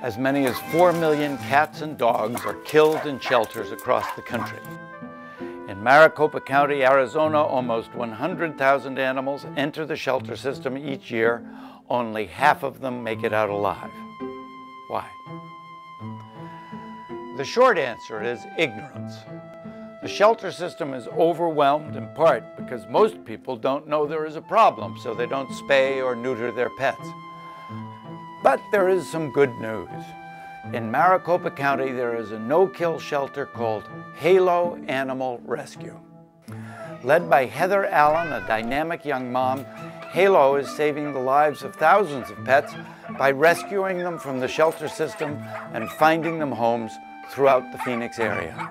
As many as 4 million cats and dogs are killed in shelters across the country. In Maricopa County, Arizona, almost 100,000 animals enter the shelter system each year. Only half of them make it out alive. Why? The short answer is ignorance. The shelter system is overwhelmed in part because most people don't know there is a problem, so they don't spay or neuter their pets. But there is some good news. In Maricopa County, there is a no-kill shelter called Halo Animal Rescue. Led by Heather Allen, a dynamic young mom, Halo is saving the lives of thousands of pets by rescuing them from the shelter system and finding them homes throughout the Phoenix area.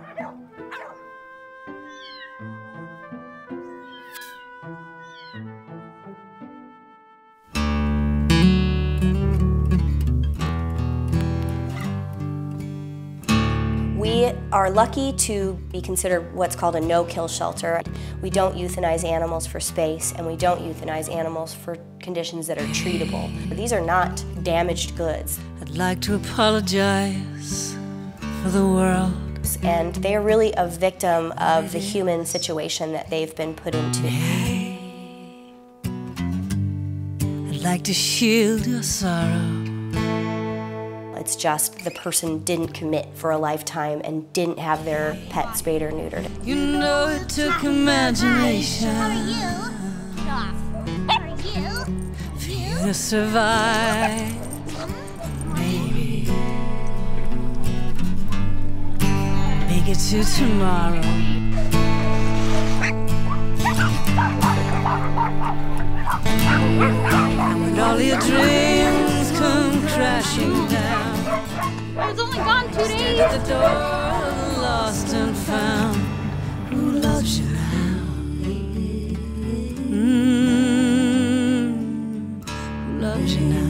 We are lucky to be considered what's called a no-kill shelter. We don't euthanize animals for space, and we don't euthanize animals for conditions that are treatable. These are not damaged goods. I'd like to apologize for the world. And they are really a victim of the human situation that they've been put into. I'd like to shield your sorrow. It's just the person didn't commit for a lifetime and didn't have their pet spayed or neutered. You know it took imagination. How are you? How are you? For you to survive, maybe. Make it to tomorrow. And when all your dreams come crashing down, I was only gone 2 days. at the door of the lost and found, who loves you now? Who loves you now?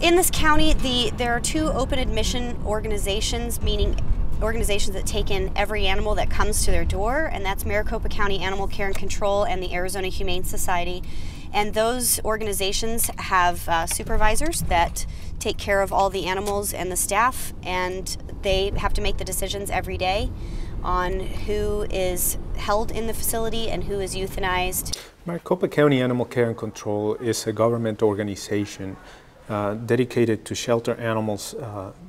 In this county, there are 2 open admission organizations, meaning organizations that take in every animal that comes to their door, and that's Maricopa County Animal Care and Control and the Arizona Humane Society. And those organizations have supervisors that take care of all the animals and the staff, and they have to make the decisions every day on who is held in the facility and who is euthanized. Maricopa County Animal Care and Control is a government organization dedicated to shelter animals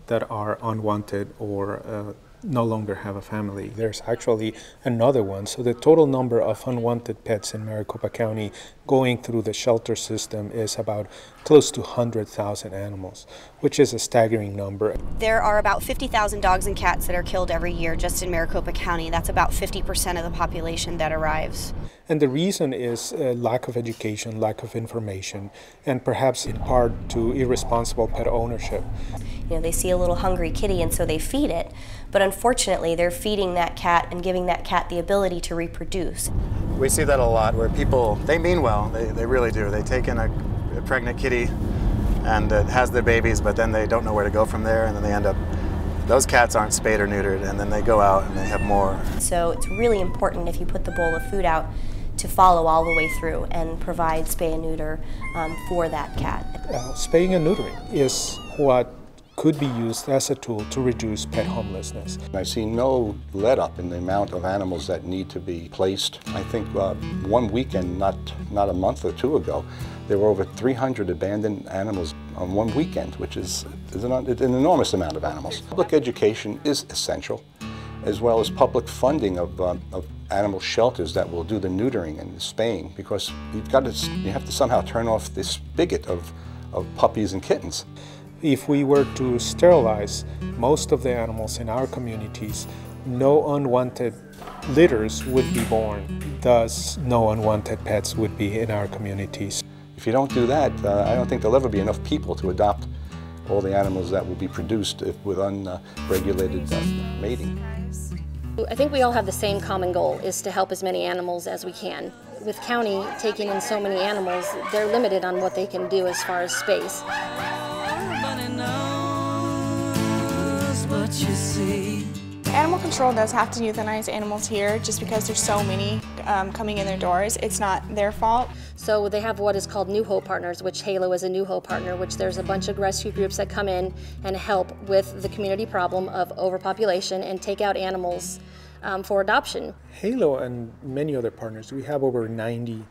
that are unwanted or no longer have a family. There's actually another one, so the total number of unwanted pets in Maricopa County going through the shelter system is about close to 100,000 animals, which is a staggering number. There are about 50,000 dogs and cats that are killed every year just in Maricopa County. That's about 50% of the population that arrives. And the reason is lack of education, lack of information, and perhaps in part to irresponsible pet ownership. You know, they see a little hungry kitty and so they feed it, but unfortunately they're feeding that cat and giving that cat the ability to reproduce. We see that a lot where people, they mean well, they really do. They take in a pregnant kitty and it has their babies, but then they don't know where to go from there, and then they end up, those cats aren't spayed or neutered, and then they go out and they have more. So it's really important if you put the bowl of food out to follow all the way through and provide spay and neuter for that cat. Spaying and neutering is what could be used as a tool to reduce pet homelessness. I see no let up in the amount of animals that need to be placed. I think one weekend, not a month or 2 ago, there were over 300 abandoned animals on one weekend, which is an enormous amount of animals. Public education is essential, as well as public funding of animal shelters that will do the neutering and the spaying, because you have to somehow turn off this spigot of puppies and kittens. If we were to sterilize most of the animals in our communities, no unwanted litters would be born. Thus, no unwanted pets would be in our communities. If you don't do that, I don't think there'll ever be enough people to adopt all the animals that will be produced with unregulated mating. I think we all have the same common goal, is to help as many animals as we can. With county taking in so many animals, they're limited on what they can do as far as space. Everybody knows what you see. Animal control does have to euthanize animals here just because there's so many coming in their doors. It's not their fault. So they have what is called New Hope Partners, which HALO is a New Hope partner, which there's a bunch of rescue groups that come in and help with the community problem of overpopulation and take out animals for adoption. HALO and many other partners, we have over 90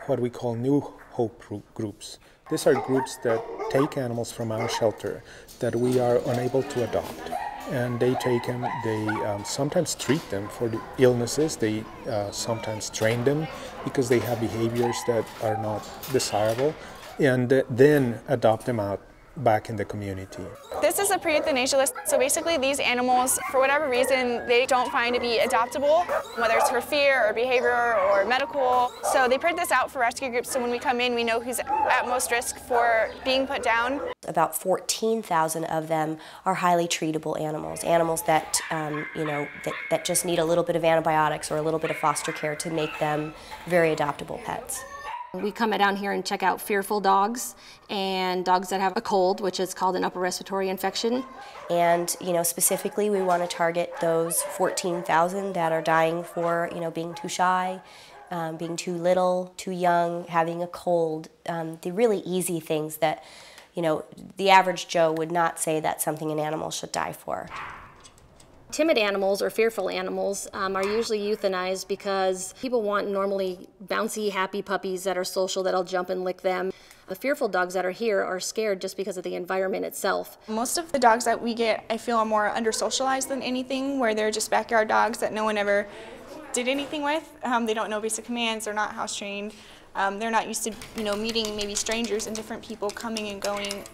what we call New Hope groups. These are groups that take animals from our shelter that we are unable to adopt. And they take them, they sometimes treat them for the illnesses, they sometimes train them because they have behaviors that are not desirable, and then adopt them out back in the community. This is a pre-euthanasia list, so basically these animals, for whatever reason, they don't find to be adoptable, whether it's for fear or behavior or medical. So they print this out for rescue groups, so when we come in, we know who's at most risk for being put down. About 14,000 of them are highly treatable animals, animals that, that just need a little bit of antibiotics or a little bit of foster care to make them very adoptable pets. We come down here and check out fearful dogs and dogs that have a cold, which is called an upper respiratory infection. And specifically we want to target those 14,000 that are dying for being too shy, being too little, too young, having a cold, the really easy things that the average Joe would not say that's something an animal should die for. Timid animals or fearful animals are usually euthanized because people want normally bouncy, happy puppies that are social, that'll jump and lick them. The fearful dogs that are here are scared just because of the environment itself. Most of the dogs that we get, I feel, are more under-socialized than anything, where they're just backyard dogs that no one ever did anything with. They don't know basic commands, they're not house trained. They're not used to, meeting maybe strangers and different people coming and going.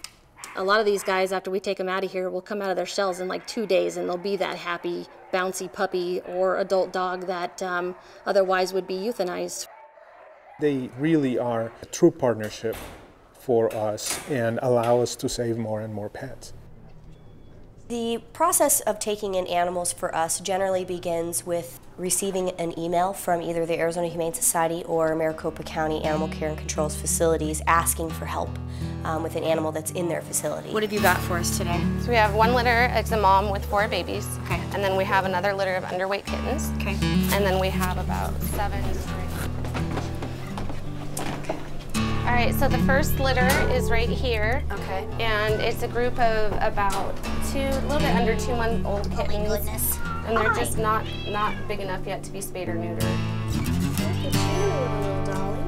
A lot of these guys, after we take them out of here, will come out of their shells in like 2 days, and they'll be that happy, bouncy puppy or adult dog that otherwise would be euthanized. They really are a true partnership for us and allow us to save more and more pets. The process of taking in animals for us generally begins with receiving an email from either the Arizona Humane Society or Maricopa County Animal Care and Control's facilities asking for help with an animal that's in their facility. What have you got for us today? So we have one litter, it's a mom with 4 babies. Okay. And then we have another litter of underweight kittens. Okay. And then we have about 7. All right, so the first litter is right here. Okay. And it's a group of about a little bit under 2-month-old kittens. Oh my goodness. And they're just not big enough yet to be spayed or neutered. Look at you, darling.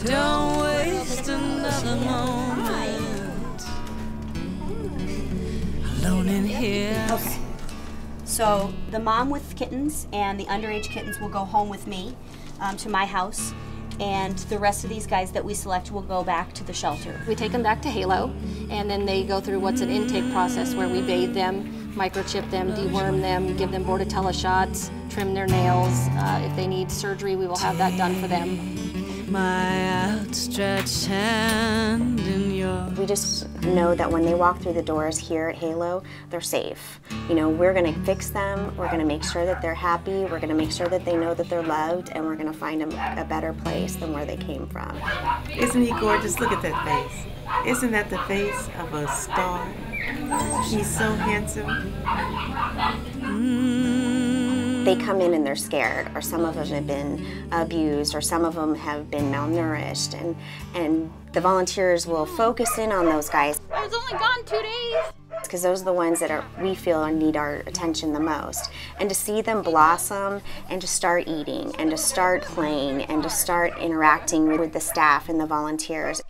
Don't waste another moment alone in here. Okay. So the mom with kittens and the underage kittens will go home with me to my house. And the rest of these guys that we select will go back to the shelter. We take them back to HALO, and then they go through what's an intake process where we bathe them, microchip them, deworm them, give them Bordetella shots, trim their nails. If they need surgery, we will have that done for them. My outstretched hand in yours. We just know that when they walk through the doors here at HALO, they're safe. We're going to fix them, we're going to make sure that they're happy, we're going to make sure that they know that they're loved, and we're going to find them a better place than where they came from. Isn't he gorgeous? Look at that face. Isn't that the face of a star? He's so handsome. They come in and they're scared, or some of them have been abused, or some of them have been malnourished, and the volunteers will focus in on those guys. I was only gone 2 days. Because those are the ones that we feel need our attention the most. And to see them blossom and to start eating and to start playing and to start interacting with the staff and the volunteers.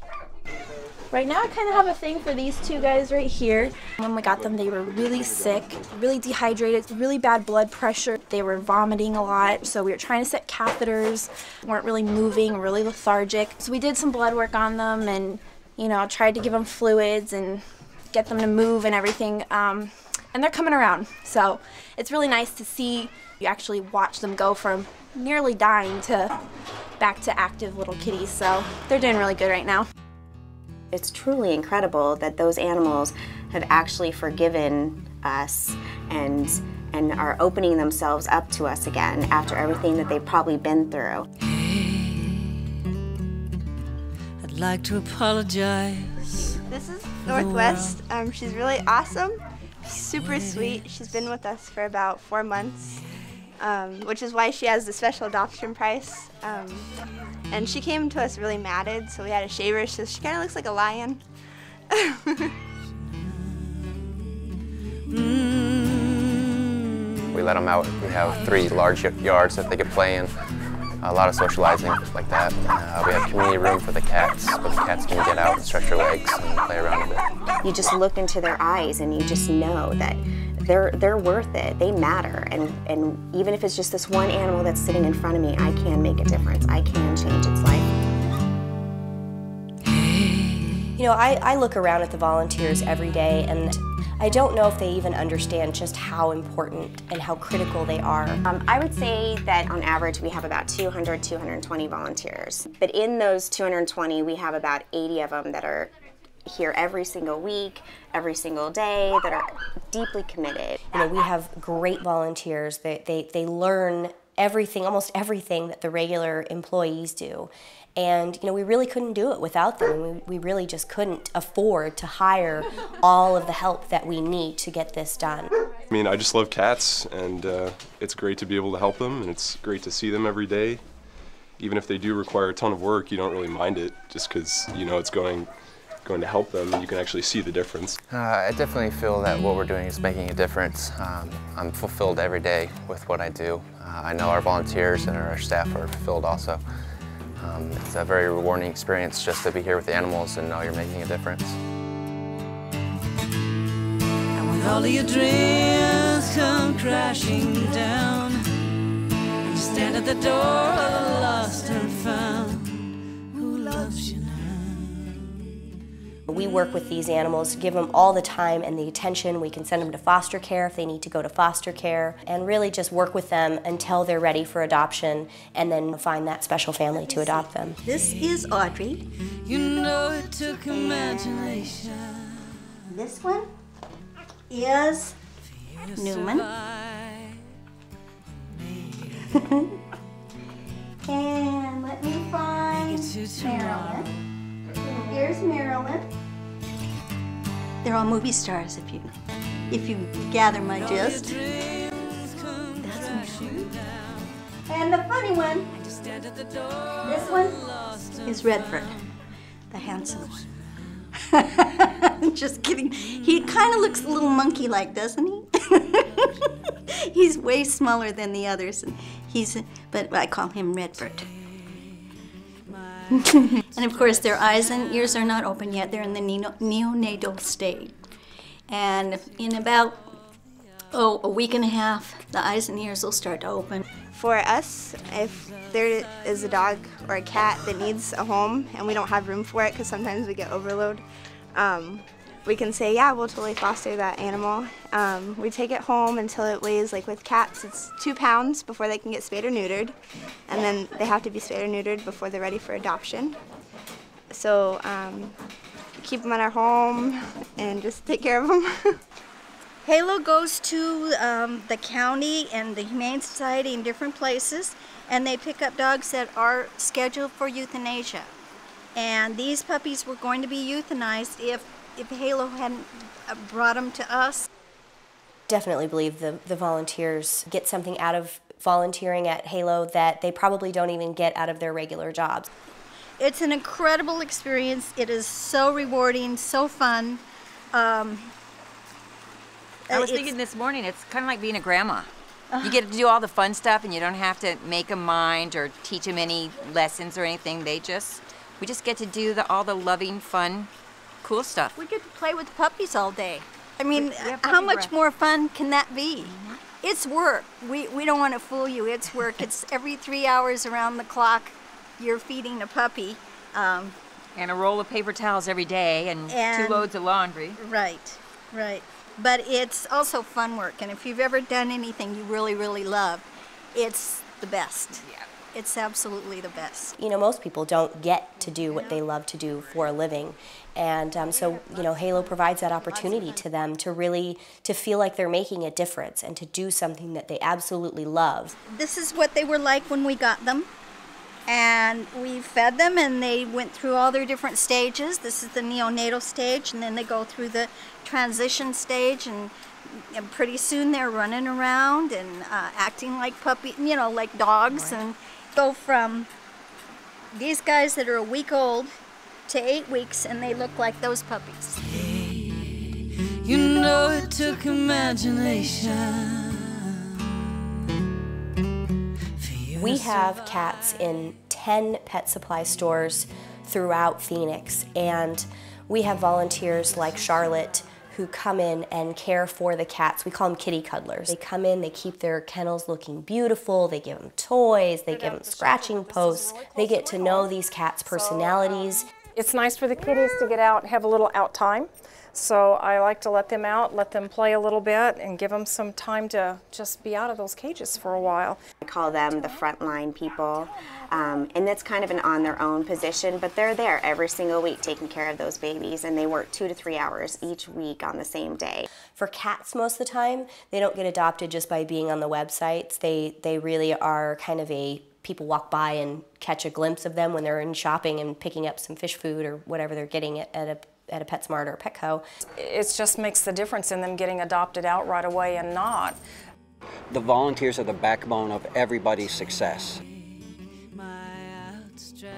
Right now I kind of have a thing for these 2 guys right here. When we got them, they were really sick, really dehydrated, really bad blood pressure. They were vomiting a lot, so we were trying to set catheters, weren't really moving, really lethargic. So we did some blood work on them and, tried to give them fluids and get them to move and everything. And they're coming around, so it's really nice to see you actually watch them go from nearly dying to back to active little kitties, so they're doing really good right now. It's truly incredible that those animals have actually forgiven us and are opening themselves up to us again after everything that they've probably been through. I'd like to apologize. This is Northwest. She's really awesome. super sweet. She's been with us for about 4 months, which is why she has the special adoption price. And she came to us really matted, so we had to shave her, so she kind of looks like a lion. We let them out. We have 3 large yards that they could play in. A lot of socializing like that. We have community room for the cats, but the cats can get out and stretch their legs and play around a bit. You just look into their eyes and you just know that they're worth it. They matter, and even if it's just this one animal that's sitting in front of me, I can make a difference. I can change its life. You know, I look around at the volunteers every day, and I don't know if they even understand just how important and how critical they are. I would say that on average we have about 200, 220 volunteers. But in those 220, we have about 80 of them that are here every single week, every single day, that are deeply committed. You know, we have great volunteers. They learn everything, almost everything that the regular employees do. And, you know, we really couldn't do it without them. We really just couldn't afford to hire all of the help that we need to get this done. I mean, I just love cats, and it's great to be able to help them, and it's great to see them every day. Even if they do require a ton of work, you don't really mind it, just because, you know, it's going to help them, and you can actually see the difference. I definitely feel that what we're doing is making a difference. I'm fulfilled every day with what I do. I know our volunteers and our staff are fulfilled also. It's a very rewarding experience just to be here with the animals and know you're making a difference. And when all of your dreams come crashing down, and you stand at the door of the lost and found, who loves you now? We work with these animals, give them all the time and the attention. We can send them to foster care if they need to go to foster care, and really just work with them until they're ready for adoption, and then find that special family to adopt them. This is Audrey. You know it took imagination. This one is Newman. And let me find Marilyn. Here's Marilyn. They're all movie stars if you gather my gist. That's Marilyn. And the funny one, this one is Redford, the handsome one. Just kidding. He kind of looks a little monkey-like, doesn't he? He's way smaller than the others, and but I call him Redford. And of course, their eyes and ears are not open yet. They're in the neonatal state. And in about, a week and a half, the eyes and ears will start to open. For us, if there is a dog or a cat that needs a home and we don't have room for it because sometimes we get overload, we can say, yeah, we'll totally foster that animal. We take it home until it weighs, like with cats, it's 2 pounds before they can get spayed or neutered. And then they have to be spayed or neutered before they're ready for adoption. So keep them at our home and just take care of them. Halo goes to the county and the Humane Society in different places, and they pick up dogs that are scheduled for euthanasia. And these puppies were going to be euthanized if Halo hadn't brought them to us. Definitely believe the volunteers get something out of volunteering at Halo that they probably don't even get out of their regular jobs. It's an incredible experience. It is so rewarding, so fun. I was thinking this morning, it's kind of like being a grandma. You get to do all the fun stuff, and you don't have to make them mind or teach them any lessons or anything. We just get to do all the loving, fun, cool stuff. We get to play with puppies all day. I mean, how much more fun can that be? It's work. We don't want to fool you. It's work. It's every 3 hours around the clock you're feeding a puppy. And a roll of paper towels every day and 2 loads of laundry. Right, right. But it's also fun work. And if you've ever done anything you really, really love, it's the best. Yeah. It's absolutely the best. You know, most people don't get to do what they love to do for a living. And so, you know, Halo provides that opportunity to them to really, to feel like they're making a difference and to do something that they absolutely love. This is what they were like when we got them. And we fed them, and they went through all their different stages. This is the neonatal stage, and then they go through the transition stage, and pretty soon they're running around and acting like like dogs, and go from these guys that are a week old to 8 weeks, and they look like those puppies. You know it took imagination. We have cats in 10 pet supply stores throughout Phoenix, and we have volunteers like Charlotte who come in and care for the cats. We call them kitty cuddlers. They come in, they keep their kennels looking beautiful, they give them toys, they give them scratching posts. They get to know these cats' personalities. It's nice for the kitties to get out and have a little out time. So I like to let them out, let them play a little bit, and give them some time to just be out of those cages for a while. I call them the frontline people, and that's kind of an on their own position, but they're there every single week taking care of those babies, and they work 2 to 3 hours each week on the same day. For cats, most of the time, they don't get adopted just by being on the websites. They really are kind of people walk by and catch a glimpse of them when they're in shopping and picking up some fish food or whatever they're getting at a PetSmart or a Petco. It just makes the difference in them getting adopted out right away and not. The volunteers are the backbone of everybody's success.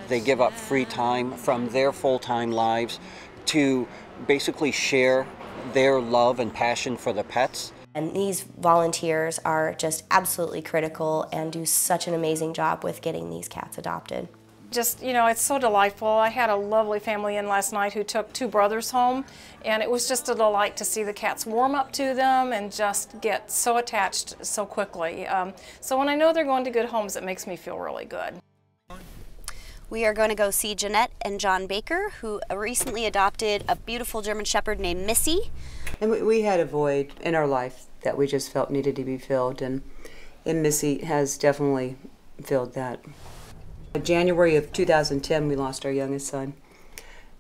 They give up free time from their full-time lives to basically share their love and passion for the pets. And these volunteers are just absolutely critical and do such an amazing job with getting these cats adopted. Just, it's so delightful. I had a lovely family in last night who took 2 brothers home, and it was just a delight to see the cats warm up to them and just get so attached so quickly. So when I know they're going to good homes, it makes me feel really good. We are going to go see Jeanette and John Baker, who recently adopted a beautiful German Shepherd named Missy. And we had a void in our life that we just felt needed to be filled, and Missy has definitely filled that. In January of 2010, we lost our youngest son.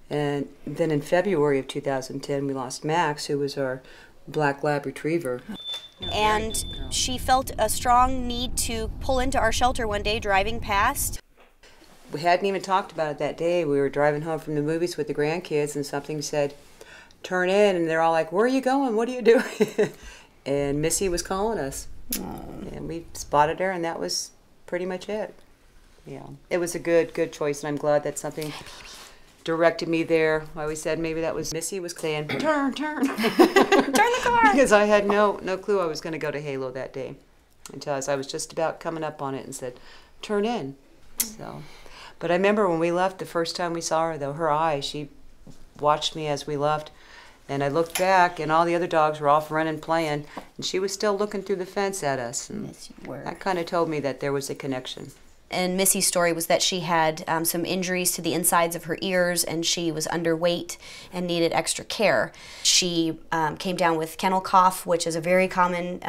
And then in February of 2010, we lost Max, who was our black lab retriever. And she felt a strong need to pull into our shelter one day driving past. We hadn't even talked about it that day. We were driving home from the movies with the grandkids, and something said, "Turn in," and they're all like, "Where are you going? What are you doing?" And Missy was calling us. And we spotted her, and that was pretty much it. Yeah, it was a good choice, and I'm glad that something directed me there. I always said maybe that was Missy was saying, "Turn, turn, turn the car," because I had no clue I was going to go to Halo that day until I was just about coming up on it and said, "Turn in." So, but I remember when we left the first time we saw her, though, her eyes, she watched me as we left, and I looked back, and all the other dogs were off running, playing, and she was still looking through the fence at us, and that kind of told me that there was a connection. And Missy's story was that she had some injuries to the insides of her ears, and she was underweight and needed extra care. She came down with kennel cough, which is a very common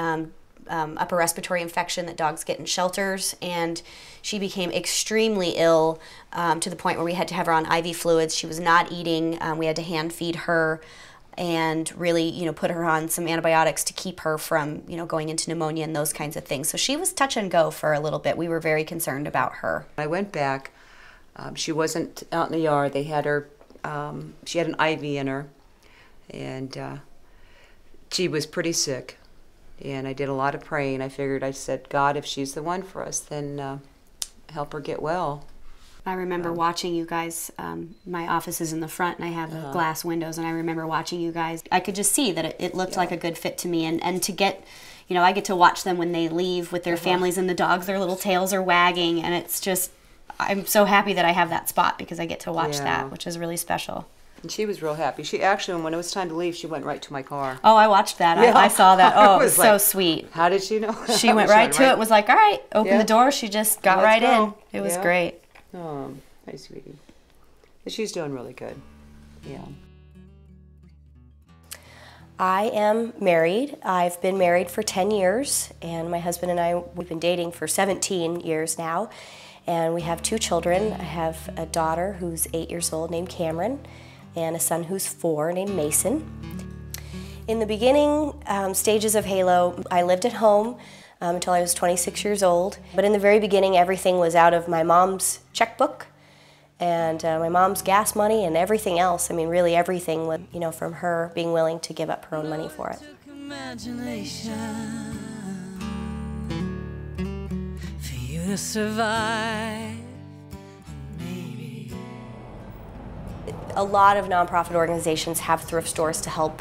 upper respiratory infection that dogs get in shelters, and she became extremely ill to the point where we had to have her on IV fluids. She was not eating. We had to hand feed her and really, put her on some antibiotics to keep her from, going into pneumonia and those kinds of things. So she was touch and go for a little bit. We were very concerned about her. I went back. She wasn't out in the yard. They had her, she had an IV in her, and she was pretty sick. And I did a lot of praying. I said, God, if she's the one for us, then help her get well. I remember watching you guys. My office is in the front, and I have glass windows, and I remember watching you guys. I could just see that it looked like a good fit to me, and to get, I get to watch them when they leave with their families and the dogs, their little tails are wagging, and it's just, I'm so happy that I have that spot because I get to watch that, which is really special. And she was real happy. She actually, when it was time to leave, she went right to my car. Oh, I watched that. Yeah. I saw that. Oh, it was so sweet. How did she know? She went right to it, was like, all right, open the door. She just got right in. It was great. Oh, hi, sweetie. But she's doing really good. Yeah. I am married. I've been married for 10 years, and my husband and I, we've been dating for 17 years now, and we have 2 children. I have a daughter who's 8 years old named Cameron, and a son who's 4 named Mason. In the beginning stages of Halo, I lived at home. until I was 26 years old. But in the very beginning, everything was out of my mom's checkbook and my mom's gas money and everything else. I mean, really everything, from her being willing to give up her own money for it. For you to survive. A lot of nonprofit organizations have thrift stores to help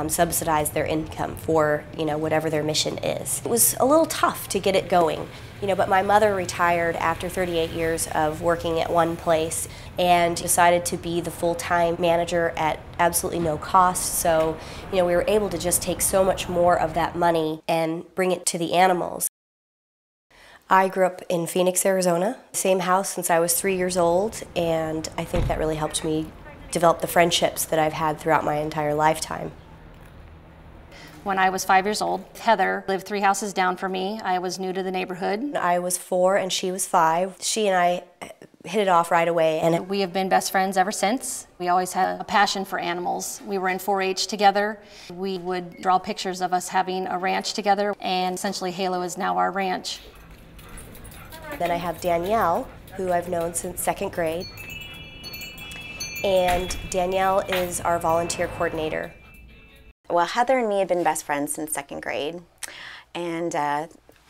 subsidize their income for whatever their mission is. It was a little tough to get it going, but my mother retired after 38 years of working at one place and decided to be the full-time manager at absolutely no cost. So we were able to just take so much more of that money and bring it to the animals. I grew up in Phoenix, Arizona, same house since I was 3 years old, and I think that really helped me develop the friendships that I've had throughout my entire lifetime. When I was 5 years old, Heather lived 3 houses down from me. I was new to the neighborhood. I was 4 and she was 5. She and I hit it off right away. And we have been best friends ever since. We always had a passion for animals. We were in 4-H together. We would draw pictures of us having a ranch together, and essentially Halo is now our ranch. Then I have Danielle, who I've known since 2nd grade. And Danielle is our volunteer coordinator. Well, Heather and me have been best friends since 2nd grade. And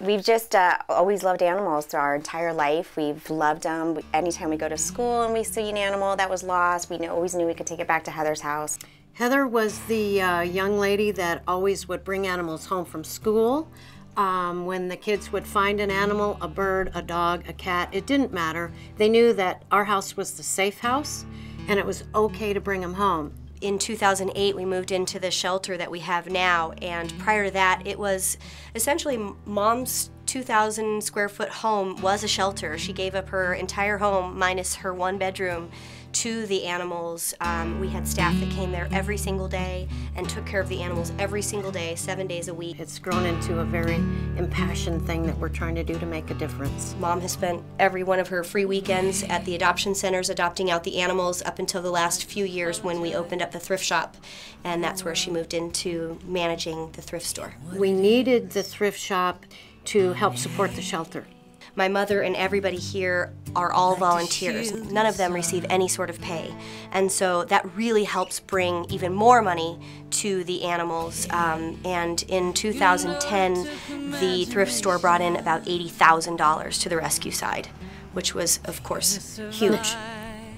we've just always loved animals through our entire life. We've loved them. Anytime we go to school and we see an animal that was lost, we always knew we could take it back to Heather's house. Heather was the young lady that always would bring animals home from school. When the kids would find an animal, a bird, a dog, a cat, it didn't matter. They knew that our house was the safe house and it was okay to bring them home. In 2008, we moved into the shelter that we have now, and prior to that, it was essentially Mom's 2,000 square foot home was a shelter. She gave up her entire home, minus her 1 bedroom, to the animals. We had staff that came there every single day and took care of the animals every single day, 7 days a week. It's grown into a very impassioned thing that we're trying to do to make a difference. Mom has spent every one of her free weekends at the adoption centers adopting out the animals up until the last few years when we opened up the thrift shop, and that's where she moved into managing the thrift store. We needed the thrift shop to help support the shelter. My mother and everybody here are all volunteers. None of them receive any sort of pay. And so that really helps bring even more money to the animals. And in 2010, the thrift store brought in about $80,000 to the rescue side, which was, of course, huge.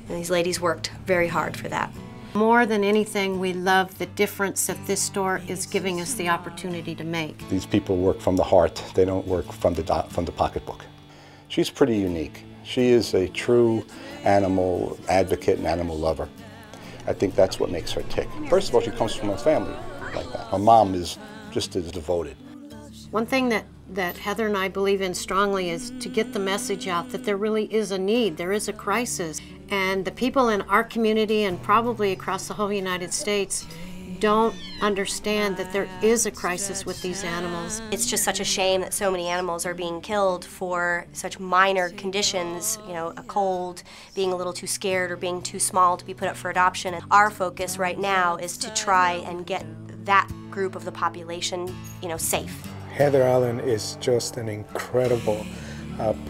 And these ladies worked very hard for that. More than anything, we love the difference that this store is giving us the opportunity to make. These people work from the heart. They don't work from the pocketbook. She's pretty unique. She is a true animal advocate and animal lover. I think that's what makes her tick. First of all, she comes from a family like that. Her mom is just as devoted. One thing that Heather and I believe in strongly is to get the message out that there really is a need, there is a crisis. And the people in our community and probably across the whole United States don't understand that there is a crisis with these animals. It's just such a shame that so many animals are being killed for such minor conditions, a cold, being a little too scared, or being too small to be put up for adoption. And our focus right now is to try and get that group of the population, safe. Heather Allen is just an incredible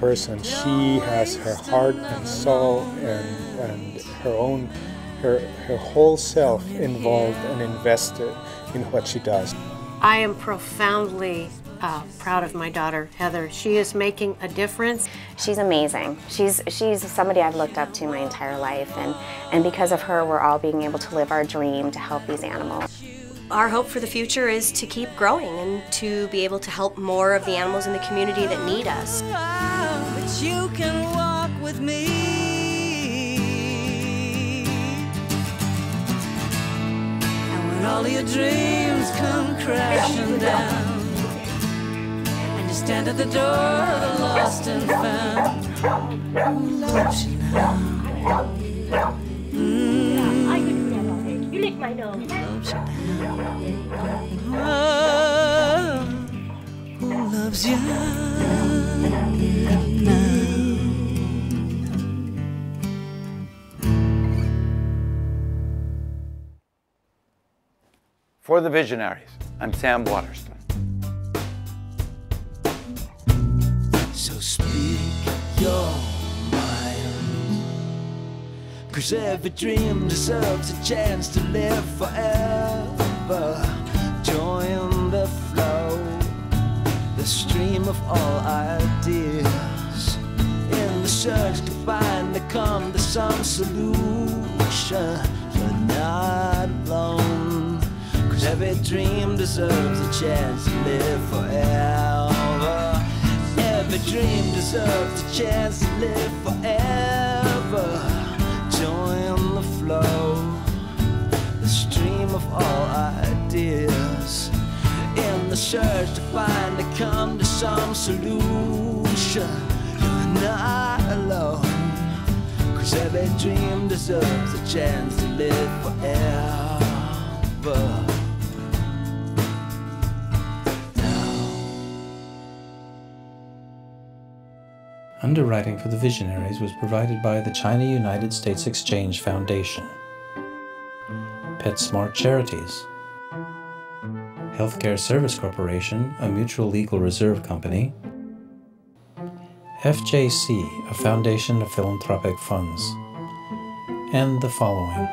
person. She has her heart and soul and her whole self involved and invested in what she does. I am profoundly proud of my daughter, Heather. She is making a difference. She's amazing. She's somebody I've looked up to my entire life, and because of her, we're all being able to live our dream to help these animals. Our hope for the future is to keep growing and to be able to help more of the animals in the community that need us. But you can walk with me. And when all your dreams come crashing down, and you stand at the door of the lost and found, who loves you now? You lick my nose. Who loves you For the Visionaries, I'm Sam Waterston. So speak your mind, 'cause every dream deserves a chance to live forever. Join the flow, the stream of all ideas, in the search to find, to come to some solution. You're not alone, 'cause every dream deserves a chance to live forever. Every dream deserves a chance to live forever. Join the flow, the stream of all ideas, in the search to find, to come to some solution. You're not alone, 'cause every dream deserves a chance to live forever. Underwriting for the Visionaries was provided by the China United States Exchange Foundation, PetSmart Charities, Healthcare Service Corporation, a mutual legal reserve company, FJC, a foundation of philanthropic funds, and the following.